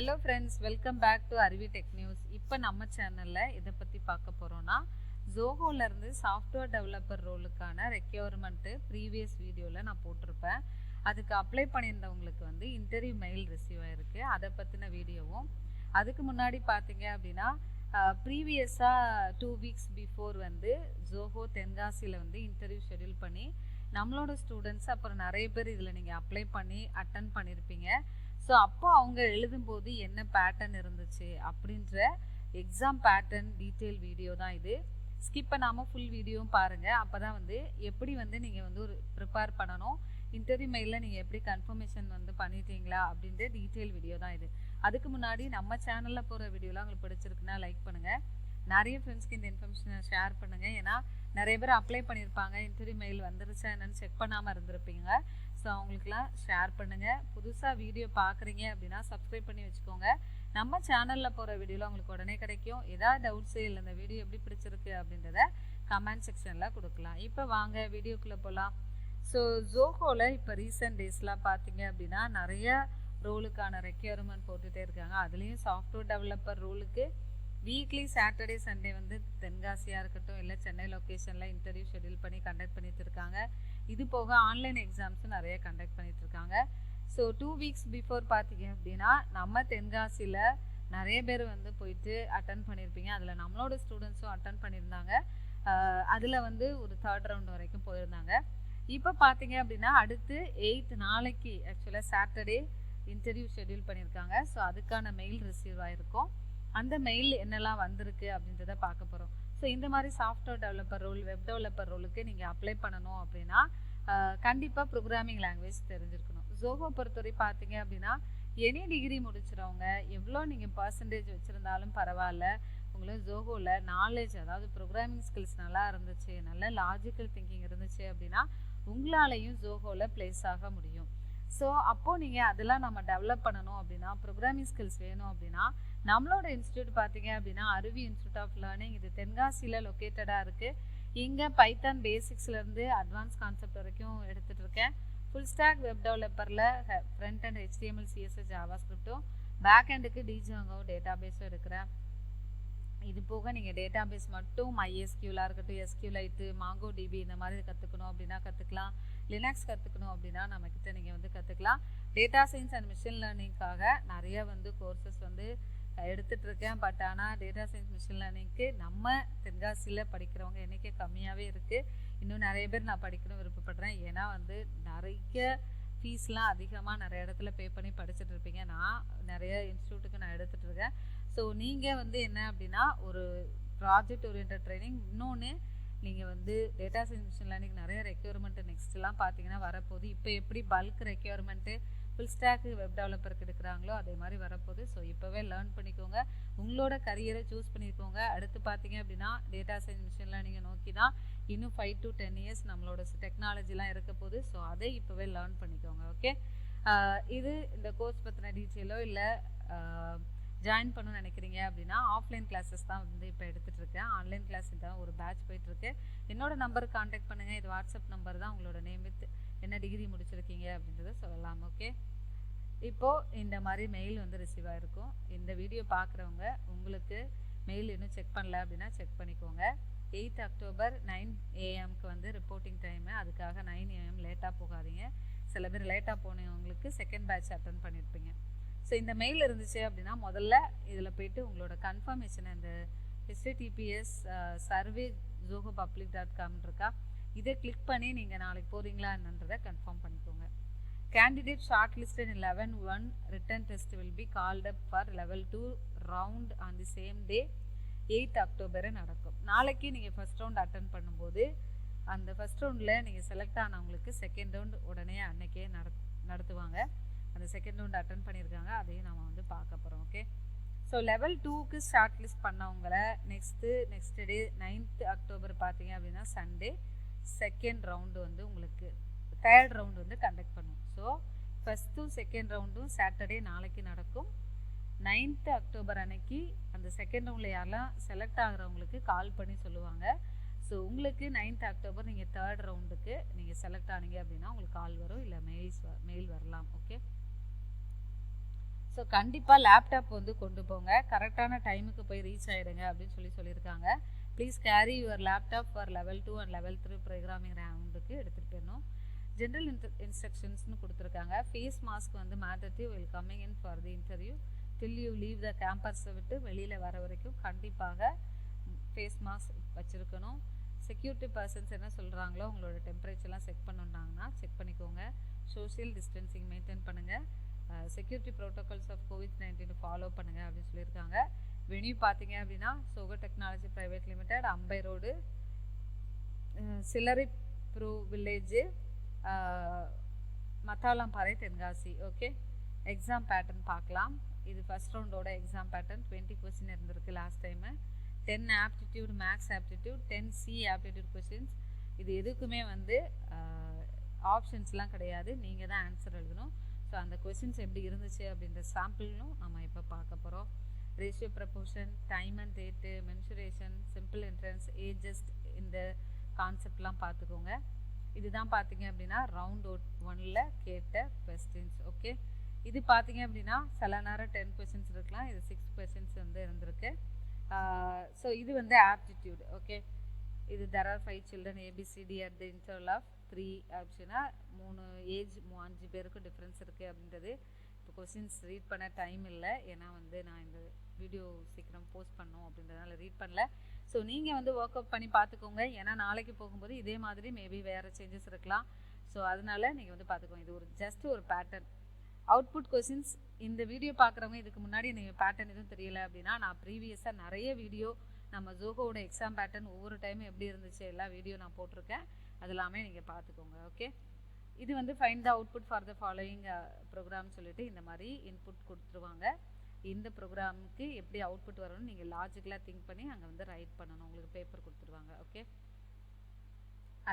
Hello friends, welcome back to aruvitechnews. இப்போ நம்ம சேனல்ல இத பத்தி பார்க்க போறோம்னா Zohoல இருந்து சாஃப்ட்வேர் டெவலப்பர் ரோலுக்கான ரெக்யர்மென்ட் ப்ரீவியஸ் வீடியோல நான் போட்டிருப்பேன். அதுக்கு அப்ளை பண்ணியிருந்தவங்களுக்கு வந்து இன்டர்வியூ மெயில் ரிசீவ் ஆயிருக்கு. அதை பத்தின வீடியோவும் அதுக்கு முன்னாடி பாத்தீங்க அப்படின்னா ப்ரீவியஸா 2 வீக்ஸ் பிஃபோர் வந்து Zoho தென்காசியில வந்து இன்டர்வியூ ஷெட்யூல் பண்ணி நம்மளோட ஸ்டூடெண்ட்ஸ் அப்புறம் நிறைய பேர் இதில் நீங்கள் அப்ளை பண்ணி அட்டன் பண்ணியிருப்பீங்க. ஸோ அப்போ அவங்க எழுதும்போது என்ன பேட்டர்ன் இருந்துச்சு அப்படின்ற எக்ஸாம் பேட்டர்ன் டீட்டெயில் வீடியோ தான் இது. ஸ்கிப் பண்ணாமல் ஃபுல் வீடியோவும் பாருங்கள். அப்போ தான் வந்து எப்படி வந்து நீங்கள் வந்து ஒரு ப்ரிப்பேர் பண்ணணும், இன்டர்வியூ மெயிலில் நீங்கள் எப்படி கன்ஃபர்மேஷன் வந்து பண்ணிட்டீங்களா அப்படின்ற டீட்டெயில் வீடியோ தான் இது. அதுக்கு முன்னாடி நம்ம சேனலில் போகிற வீடியோலாம் உங்களுக்கு பிடிச்சிருக்குன்னா லைக் பண்ணுங்கள், நிறைய ஃப்ரெண்ட்ஸ்க்கு இந்த இன்ஃபர்மேஷனை ஷேர் பண்ணுங்கள். ஏன்னா நிறைய பேர் அப்ளை பண்ணியிருப்பாங்க, இன்டர்வியூ மெயில் வந்துருச்சா என்னன்னு செக் பண்ணாமல் இருந்திருப்பீங்க. ஸோ அவங்களுக்குலாம் ஷேர் பண்ணுங்கள். புதுசாக வீடியோ பார்க்குறீங்க அப்படின்னா சப்ஸ்கிரைப் பண்ணி வச்சுக்கோங்க. நம்ம சேனலில் போகிற வீடியோவில் உங்களுக்கு உடனே கிடைக்கும். ஏதாவது டவுட்ஸு இல்லை இந்த வீடியோ எப்படி பிடிச்சிருக்கு அப்படின்றத கமெண்ட் செக்ஷனில் கொடுக்கலாம். இப்போ வாங்க வீடியோக்குள்ளே போகலாம். ஸோ ஜோஹோவில் இப்போ ரீசெண்ட் டேஸ்லாம் பார்த்தீங்க அப்படின்னா நிறைய ரோலுக்கான ரெக்யர்மெண்ட் போட்டுகிட்டே இருக்காங்க. அதுலேயும் சாஃப்ட்வேர் டெவலப்பர் ரோலுக்கு வீக்லி சாட்டர்டே சண்டே வந்து தென்காசியாக இருக்கட்டும் இல்லை சென்னை லொக்கேஷனில் இன்டர்வியூ ஷெட்யூல் பண்ணி கண்டக்ட் பண்ணிட்டு இருக்காங்க. இது போக ஆன்லைன் எக்ஸாம்ஸும் நிறைய கண்டக்ட் பண்ணிட்டு இருக்காங்க. ஸோ 2 வீக்ஸ் பிஃபோர் பார்த்தீங்க அப்படின்னா நம்ம தென்காசியில் நிறைய பேர் வந்து போயிட்டு அட்டன் பண்ணியிருப்பீங்க. அதில் நம்மளோட ஸ்டூடெண்ட்ஸும் அட்டன் பண்ணியிருந்தாங்க. அதில் வந்து ஒரு 3rd ரவுண்ட் வரைக்கும் போயிருந்தாங்க. இப்போ பார்த்தீங்க அப்படின்னா அடுத்து 8 நாளைக்கு ஆக்சுவலாக சாட்டர்டே இன்டர்வியூ ஷெட்யூல் பண்ணியிருக்காங்க. ஸோ அதுக்கான மெயில் ரிசீவ் ஆகிருக்கும். அந்த மெயில் என்னெல்லாம் வந்திருக்கு அப்படின்றத பார்க்க போகிறோம். ஸோ இந்த மாதிரி software developer role, web developer ரோலுக்கு நீங்கள் அப்ளை பண்ணணும் அப்படின்னா கண்டிப்பாக ப்ரோக்ராமிங் லாங்குவேஜ் தெரிஞ்சிருக்கணும். ஜோஹோ பொறுத்தவரை பார்த்தீங்க அப்படின்னா எனி டிகிரி முடிச்சிடவங்க எவ்வளோ நீங்கள் பர்சன்டேஜ் வச்சுருந்தாலும் பரவாயில்ல, உங்களுக்கு ஜோஹோவில் நாலேஜ் அதாவது ப்ரோக்ராமிங் ஸ்கில்ஸ் நல்லா இருந்துச்சு, நல்ல லாஜிக்கல் திங்கிங் இருந்துச்சு அப்படின்னா உங்களாலையும் ஜோஹோவில் ப்ளேஸ் ஆக முடியும். ஸோ அப்போது நீங்கள் அதெல்லாம் நம்ம டெவலப் பண்ணணும் அப்படின்னா ப்ரோக்ராமிங் ஸ்கில்ஸ் வேணும் அப்படின்னா நம்மளோட இன்ஸ்டியூட் பார்த்தீங்க அப்படின்னா அருவி இன்ஸ்டியூட் ஆஃப் லேர்னிங், இது தென்காசியில் லொக்கேட்டடாக இருக்குது. இங்கே பைத்தான் பேசிக்ஸ்லேருந்து அட்வான்ஸ் கான்செப்ட் வரைக்கும் எடுத்துகிட்டு இருக்கேன். ஃபுல் ஸ்டாக் வெப் டெவலப்பரில் ஃப்ரண்ட் அண்ட் HTML CSS ஜாவா ஸ்கிரிப்டும், பேக் அண்டுக்கு Django டேட்டாபேஸும் எடுக்கிறேன். இது போக நீங்கள் டேட்டாபேஸ் மட்டும் MySQLாக இருக்கட்டும், SQLite, MongoDB இந்த மாதிரி கற்றுக்கணும் அப்படின்னா கற்றுக்கலாம். லினக்ஸ் கற்றுக்கணும் அப்படின்னா நம்மக்கிட்ட நீங்கள் வந்து கற்றுக்கலாம். டேட்டா சயின்ஸ் அண்ட் மிஷின் லேர்னிங்காக நிறைய வந்து கோர்சஸ் வந்து எடுத்துகிட்ருக்கேன். பட் ஆனால் டேட்டா சயின்ஸ் மிஷின் லேர்னிங்க்கு நம்ம தென்காசியில் படிக்கிறவங்க எண்ணிக்கை கம்மியாகவே இருக்குது. இன்னும் நிறைய பேர் நான் படிக்கணும் விருப்பப்படுறேன். ஏன்னா வந்து நிறைய ஃபீஸ்லாம் அதிகமாக நிறைய இடத்துல பே பண்ணி படிச்சுட்டு இருப்பீங்க. நான் நிறைய இன்ஸ்டியூட்டுக்கு நான் எடுத்துகிட்ருக்கேன். ஸோ நீங்கள் வந்து என்ன அப்படின்னா ஒரு ப்ராஜெக்ட் ஓரியன்ட் ட்ரைனிங், இன்னொன்று நீங்கள் வந்து டேட்டா சயின்ஸ் மிஷின் லேர்னிங் நிறைய ரெக்யர்மெண்ட்டு நெக்ஸ்ட்லாம் பார்த்தீங்கன்னா வரப்போகுது. இப்போ எப்படி bulk requirement full stack web டெவலப்பருக்கு எடுக்கிறாங்களோ அதே மாதிரி வரப்போகுது. ஸோ இப்போவே லேர்ன் பண்ணிக்கோங்க, உங்களோட கரியரை சூஸ் பண்ணிக்கோங்க. அடுத்து பார்த்தீங்க அப்படின்னா டேட்டா சயின்ஸ் மிஷின் லேர்னிங்கை நோக்கி தான் இன்னும் 5 to 10 இயர்ஸ் நம்மளோட டெக்னாலஜிலாம் இருக்க போகுது. ஸோ அதை இப்போவே லேர்ன் பண்ணிக்கோங்க. ஓகே, இது இந்த கோர்ஸ் பற்றின டீட்டெயிலோ இல்லை ஜாயின் பண்ணணும்னு நினைக்கிறீங்க அப்படின்னா ஆஃப்லைன் கிளாஸஸ் தான் வந்து இப்போ எடுத்துகிட்ருக்கேன். ஆன்லைன் கிளாஸ் தான் ஒரு பேட்ச் போயிட்டுருக்கு. என்னோட நம்பருக்கு காண்டாக்ட் பண்ணுங்கள். இது வாட்ஸ்அப் நம்பர் தான். உங்களோட நேம் வித் என்ன டிகிரி முடிச்சிருக்கீங்க அப்படின்றத சொல்லலாம். ஓகே, இப்போது இந்த மாதிரி மெயில் வந்து ரிசீவ் ஆகிருக்கும். இந்த வீடியோ பார்க்குறவங்க உங்களுக்கு மெயில் இன்னும் செக் பண்ணல அப்படின்னா செக் பண்ணிக்கோங்க. 8 அக்டோபர் 9 AM வந்து ரிப்போர்ட்டிங் டைமு. அதுக்காக 9 AM லேட்டாக போகாதீங்க. சில பேர் லேட்டாக போனவங்களுக்கு செகண்ட் பேட்ச் அட்டன் பண்ணியிருப்பீங்க. ஸோ இந்த மெயில் இருந்துச்சு அப்படின்னா முதல்ல இதில் போய்ட்டு உங்களோட கன்ஃபர்மேஷனை இந்த https survey zohopublic.com இருக்கா, இதை கிளிக் பண்ணி நீங்கள் நாளைக்கு போகிறீங்களா என்னன்றதை கன்ஃபார்ம் பண்ணிக்கோங்க. Candidate short listed in 11/1 written test will be called up for level 2 round on the same day 8 October நடக்கும். நாளைக்கு நீங்கள் ஃபஸ்ட் ரவுண்ட் அட்டன் பண்ணும்போது அந்த ஃபஸ்ட் ரவுண்டில் நீங்கள் செலக்ட் ஆனவங்களுக்கு செகண்ட் ரவுண்ட் உடனே அன்னைக்கே நடத்துவாங்க. அந்த செகண்ட் ரவுண்ட் அட்டன் பண்ணியிருக்காங்க, அதையும் நம்ம வந்து பார்க்க போகிறோம். ஓகே, ஸோ லெவல் 2க்கு ஷார்ட் லிஸ்ட் பண்ணவங்கள நெக்ஸ்ட் டே 9th அக்டோபர் பார்த்தீங்க அப்படின்னா சண்டே செகண்ட் ரவுண்டு வந்து உங்களுக்கு 3rd ரவுண்டு வந்து கண்டக்ட் பண்ணும். ஸோ ஃபஸ்ட்டும் செகண்ட் ரவுண்டும் சாட்டர்டே நாளைக்கு நடக்கும். 9th அக்டோபர் அன்னைக்கு அந்த செகண்ட் ரவுண்டில் யாரெல்லாம் செலக்ட் ஆகிறவங்களுக்கு கால் பண்ணி சொல்லுவாங்க. ஸோ உங்களுக்கு 9th அக்டோபர் நீங்கள் 3rd ரவுண்டுக்கு நீங்கள் செலக்ட் ஆனீங்க அப்படின்னா உங்களுக்கு கால் வரும், இல்லை மெயில் வரலாம். ஓகே, ஸோ கண்டிப்பாக லேப்டாப் வந்து கொண்டு போங்க, கரெக்டான டைமுக்கு போய் ரீச் ஆகிடுங்க அப்படின்னு சொல்லியிருக்காங்க. Please carry your laptop for level 2 and level 3 programming ரவுண்டுக்கு எடுத்துகிட்டு போயிடணும். ஜென்ரல் இன்ஸ்ட்ரக்ஷன்ஸ்னு கொடுத்துருக்காங்க. ஃபேஸ் மாஸ்க் வந்து mandatory will coming in for the interview till you leave the கேம்பஸை விட்டு வெளியில் வர வரைக்கும் கண்டிப்பாக ஃபேஸ் மாஸ்க் வச்சுருக்கணும். செக்யூரிட்டி பர்சன்ஸ் என்ன சொல்கிறாங்களோ உங்களோட டெம்பரேச்சர்லாம் செக் பண்ணுனாங்கன்னா செக் பண்ணிக்கோங்க. சோஷியல் டிஸ்டன்சிங் மெயின்டைன் பண்ணுங்கள். Security protocols of COVID-19 follow பண்ணுங்கள் அப்படின்னு சொல்லியிருக்காங்க. வெனியூ பார்த்தீங்க அப்படின்னா சோகோ technology private limited, Ambai road, Silaraipuravu village, Mathalamparai, Tenkasi. Okay, exam pattern பார்க்கலாம். இது ஃபர்ஸ்ட் ரவுண்டோட எக்ஸாம் பேட்டர்ன். 20 கொஸ்டின் இருந்திருக்கு last time. 10 aptitude, maths aptitude, 10 C aptitude questions. இது எதுக்குமே வந்து ஆப்ஷன்ஸ்லாம் கிடையாது, நீங்கள் தான் ஆன்சர் எழுதணும். ஸோ அந்த கொஸ்டின்ஸ் எப்படி இருந்துச்சு அப்படின்ற சாம்பிளும் நம்ம இப்போ பார்க்க போகிறோம். Ratio proportion, time and rate, mensuration, simple interest, ages, இந்த கான்செப்ட்லாம் பார்த்துக்கோங்க. இதுதான் பார்த்தீங்க அப்படின்னா ரவுண்ட் 1ல் கேட்ட கொஸ்டின்ஸ். ஓகே, இது பார்த்தீங்க அப்படின்னா சில நேரம் 10 கொஸ்டின்ஸ் இருக்கலாம், இது 6 கொஸ்டின்ஸ் வந்து இருந்திருக்கு. ஸோ இது வந்து ஆப்டிடியூட். ஓகே, இது there are 5 children ABCD at the interval of 3 ஆப்ஷனா 3 age 5 பேருக்கு டிஃப்ரென்ஸ் இருக்குது அப்படின்றது. இப்போ கொஸ்டின்ஸ் ரீட் பண்ண டைம் இல்லை, ஏன்னா வந்து நான் இந்த வீடியோ சீக்கிரம் போஸ்ட் பண்ணோம் அப்படின்றதுனால ரீட் பண்ணல. ஸோ நீங்கள் வந்து ஒர்க் அவுட் பண்ணி பார்த்துக்கோங்க, ஏன்னா நாளைக்கு போகும்போது இதே மாதிரி மேபி வேறு சேஞ்சஸ் இருக்கலாம். ஸோ அதனால நீங்கள் வந்து பார்த்துக்கோங்க. இது ஒரு ஜஸ்ட் ஒரு பேட்டர்ன். அவுட்புட் கொஸ்டின்ஸ் இந்த வீடியோ பார்க்குறவங்க இதுக்கு முன்னாடி நீங்கள் பேட்டர்ன் எதுவும் தெரியல அப்படின்னா நான் ப்ரீவியஸாக நிறைய வீடியோ நம்ம ஜோகோவோட எக்ஸாம் பேட்டர்ன் ஒவ்வொரு டைமும் எப்படி இருந்துச்சு எல்லா வீடியோ நான் போட்டிருக்கேன், அது எல்லாமே நீங்கள் பார்த்துக்கோங்க. ஓகே, இது வந்து find the output for the following program சொல்லிட்டு இந்த மாதிரி இன்புட் கொடுத்துருவாங்க. இந்த ப்ரோக்ராமுக்கு எப்படி அவுட்புட் வரணும்னு நீங்கள் லாஜிக்கலாக திங்க் பண்ணி அங்கே வந்து ரைட் பண்ணணும். உங்களுக்கு பேப்பர் கொடுத்துருவாங்க. ஓகே,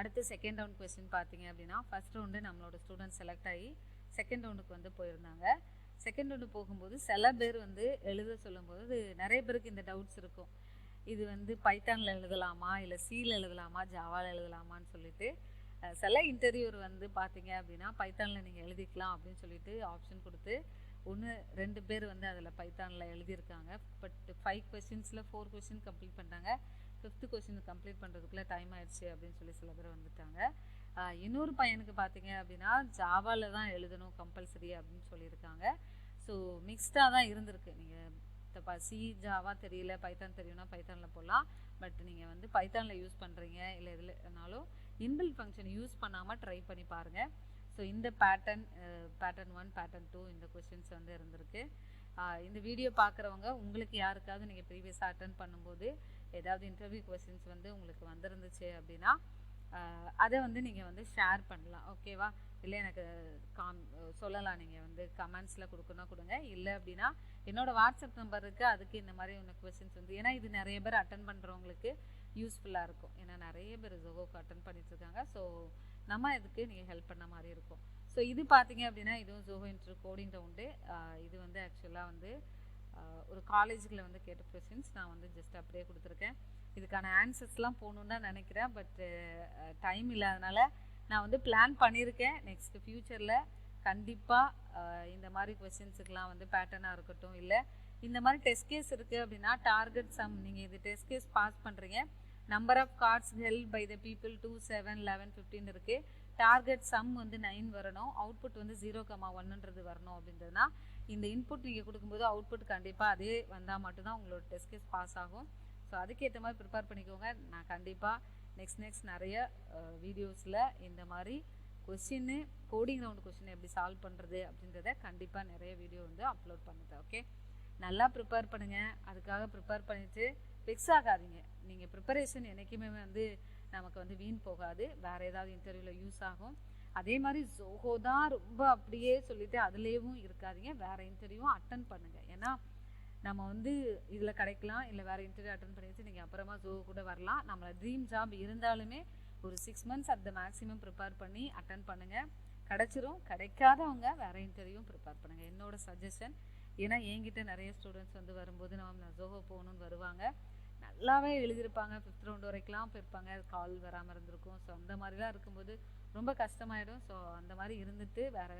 அடுத்து செகண்ட் ரவுண்ட் கொஸ்டின் பார்த்தீங்க அப்படின்னா ஃபர்ஸ்ட் ரவுண்டு நம்மளோட ஸ்டூடெண்ட் செலக்ட் ஆகி செகண்ட் ரவுண்டுக்கு வந்து போயிருந்தாங்க. செகண்ட் ரவுண்டு போகும்போது சில பேர் வந்து எழுத சொல்லும்போது நிறைய பேருக்கு இந்த டவுட்ஸ் இருக்கும். இது வந்து பைத்தானில் எழுதலாமா, இல்லை சியில் எழுதலாமா, ஜாவாவில் எழுதலாமான்னு சொல்லிட்டு சில இன்டர்வியூர் வந்து பார்த்தீங்க அப்படின்னா பைத்தானில் நீங்கள் எழுதிக்கலாம் அப்படின்னு சொல்லிட்டு ஆப்ஷன் கொடுத்து 1-2 பேர் வந்து அதில் பைத்தானில் எழுதியிருக்காங்க. பட் 5 கொஸ்டின்ஸில் 4 கொஸ்டின் கம்ப்ளீட் பண்ணிட்டாங்க. 5th கொஸ்டின் கம்ப்ளீட் பண்ணுறதுக்குள்ளே டைம் ஆயிடுச்சு அப்படின்னு சொல்லி சில பேர் வந்துட்டாங்க. இன்னொரு பையனுக்கு பார்த்தீங்க அப்படின்னா ஜாவாவில் தான் எழுதணும் கம்பல்சரி அப்படின்னு சொல்லியிருக்காங்க. ஸோ மிக்ஸ்டாக தான் இருந்திருக்கு. நீங்கள் சி ஜாவா தெரியல, பைத்தான் தெரியும்னா பைத்தானில் போடலாம். பட் நீங்கள் வந்து பைத்தானில் யூஸ் பண்ணுறீங்க இல்லை எதுலனாலும் இன்பில்ட் ஃபங்க்ஷன் யூஸ் பண்ணாமல் ட்ரை பண்ணி பாருங்கள். ஸோ இந்த பேட்டர்ன் 1, பேட்டர்ன் 2 இந்த கொஸ்டின்ஸ் வந்து இருந்திருக்கு. இந்த வீடியோ பார்க்குறவங்க உங்களுக்கு யாருக்காவது நீங்கள் ப்ரீவியஸாக அட்டன் பண்ணும்போது ஏதாவது இன்டர்வியூ கொஸ்டின்ஸ் வந்து உங்களுக்கு வந்திருந்துச்சு அப்படின்னா அதை வந்து நீங்கள் வந்து ஷேர் பண்ணலாம். ஓகேவா, இல்லை எனக்கு சொல்லலாம், நீங்கள் வந்து கமெண்ட்ஸில் கொடுங்க. இல்லை அப்படின்னா என்னோடய வாட்ஸ்அப் நம்பர் இருக்குது, அதுக்கு இந்த மாதிரி உனக்கு கொஸ்டின்ஸ் வந்து, ஏன்னா இது நிறைய பேர் அட்டன் பண்ணுறவங்களுக்கு யூஸ்ஃபுல்லாக இருக்கும். ஏன்னா நிறைய பேர் ஜோஹோக்கு அட்டன் பண்ணிட்டுருக்காங்க. ஸோ நம்ம இதுக்கு நீங்கள் ஹெல்ப் பண்ண மாதிரி இருக்கும். ஸோ இது பார்த்தீங்க அப்படின்னா இதுவும் ஜோஹோ இன்டர் கோடிங் ரவுண்டு. இது வந்து ஆக்சுவலாக வந்து ஒரு காலேஜில் வந்து கேட்ட கொஸ்டின்ஸ் நான் வந்து ஜஸ்ட் அப்படியே கொடுத்துருக்கேன். இதுக்கான ஆன்சர்ஸ்லாம் போகணுன்னு தான் நினைக்கிறேன். பட் டைம் இல்லாதனால நான் வந்து பிளான் பண்ணியிருக்கேன். நெக்ஸ்ட்டு ஃப்யூச்சரில் கண்டிப்பாக இந்த மாதிரி கொஸ்டின்ஸுக்கெலாம் வந்து பேட்டர்னாக இருக்கட்டும், இல்லை இந்த மாதிரி டெஸ்ட் கேஸ் இருக்குது அப்படின்னா டார்கெட் சம், நீங்கள் இது டெஸ்ட் கேஸ் பாஸ் பண்ணுறீங்க, number of cards held by the people 2, 7, 11, 15 இருக்குது. டார்கெட் சம் வந்து 9 வரணும், அவுட்புட் வந்து 0,1ன்றது வரணும். அப்படின்றதுனா இந்த இன்புட் நீங்கள் கொடுக்கும்போது அவுட்புட் கண்டிப்பாக அதே வந்தால் மட்டும்தான் உங்களோட டெஸ்ட் கேஸ் பாஸ் ஆகும். ஸோ அதுக்கேற்ற மாதிரி ப்ரிப்பேர் பண்ணிக்கோங்க. நான் கண்டிப்பாக நெக்ஸ்ட் நிறைய வீடியோஸில் இந்த மாதிரி கொஸ்டின்னு கோடிங் ரவுண்டு கொஸ்டின் எப்படி சால்வ் பண்ணுறது அப்படின்றத கண்டிப்பாக நிறைய வீடியோ வந்து அப்லோட் பண்ணுறேன். ஓகே, நல்லா ப்ரிப்பேர் பண்ணுங்கள். அதுக்காக ப்ரிப்பேர் பண்ணிவிட்டு ஃபிக்ஸ் ஆகாதீங்க. நீங்கள் ப்ரிப்பரேஷன் என்றைக்குமே வந்து நமக்கு வந்து வீண் போகாது, வேறு ஏதாவது இன்டர்வியூவில் யூஸ் ஆகும். அதே மாதிரி ஜோஹோ தான் ரொம்ப அப்படியே சொல்லிவிட்டு அதுலேயும் இருக்காதீங்க, வேறு இன்டர்வியூவும் அட்டன் பண்ணுங்கள். ஏன்னா நம்ம வந்து இதில் கிடைக்கலாம், இல்லை வேறு இன்டர்வியூ அட்டன் பண்ணிட்டு நீங்கள் அப்புறமா ஜோஹோ கூட வரலாம். நம்மளை ட்ரீம் ஜாப் இருந்தாலுமே ஒரு 6 months at the maximum prepare பண்ணி அட்டன் பண்ணுங்கள். கிடச்சிரும். கிடைக்காதவங்க வேறு இன்டர்வியூவும் ப்ரிப்பேர் பண்ணுங்கள், என்னோட சஜஷன். ஏன்னா என்கிட்ட நிறைய ஸ்டூடெண்ட்ஸ் வந்து வரும்போது நான் ஜோஹோ போகணுன்னு வருவாங்க, நல்லாவே எழுதியிருப்பாங்க, 5th round வரைக்கும்லாம் போயிருப்பாங்க, கால் வராமல் இருந்திருக்கும். ஸோ அந்த மாதிரிலாம் இருக்கும்போது ரொம்ப கஷ்டமாயிடும். ஸோ அந்த மாதிரி இருந்துட்டு வேறு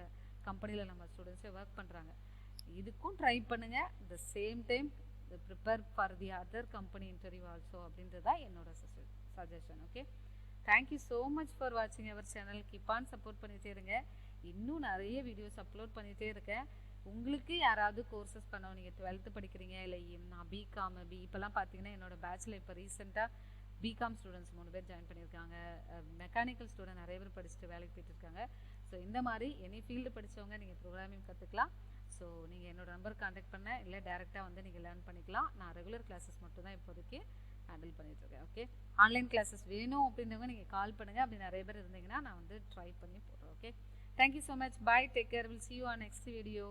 கம்பெனியில் நம்ம ஸ்டூடெண்ட்ஸே ஒர்க் பண்ணுறாங்க. இதுக்கும் ட்ரை பண்ணுங்கள். The same time prepare for the other company interview also அப்படின்றது தான் என்னோட suggestion. Okay, thank you so much for வாட்சிங் our channel. Keep on support பண்ணிகிட்டே இருங்க. இன்னும் நிறைய வீடியோஸ் அப்லோட் பண்ணிகிட்டே இருக்கேன். உங்களுக்கு யாராவது கோர்சஸ் பண்ணோம், நீங்கள் 12th படிக்கிறீங்க, இல்லை நான் பிகாம் இப்போலாம் பார்த்தீங்கன்னா என்னோட பேட்சில் இப்போ ரீசெண்டாக பிகாம் ஸ்டூடெண்ட்ஸ் 3 பேர் ஜாயின் பண்ணியிருக்காங்க. மெக்கானிக்கல் ஸ்டூடெண்ட் நிறைய பேர் படிச்சுட்டு வேலைக்கு போயிட்டு இருக்காங்க. ஸோ இந்த மாதிரி எனி ஃபீல்டு படித்தவங்க நீங்கள் ப்ரோக்ராமிங் கற்றுக்கலாம். ஸோ நீங்கள் என்னோடய நம்பர் கான்டாக்ட் பண்ண, இல்லை டேரெக்டாக வந்து நீங்கள் லேர்ன் பண்ணிக்கலாம். நான் ரெகுலர் கிளாஸஸ் மட்டும் தான் இப்போதைக்கு ஹேண்டில் பண்ணிகிட்ருக்கேன். ஓகே, ஆன்லைன் கிளாஸஸ் வேணும் அப்படின்றவங்க நீங்கள் கால் பண்ணுங்கள். அப்படி நிறைய பேர் இருந்தீங்கன்னா நான் வந்து ட்ரை பண்ணி போடுறேன். Okay, thank you so much. Bye, take care. Will see you on next video.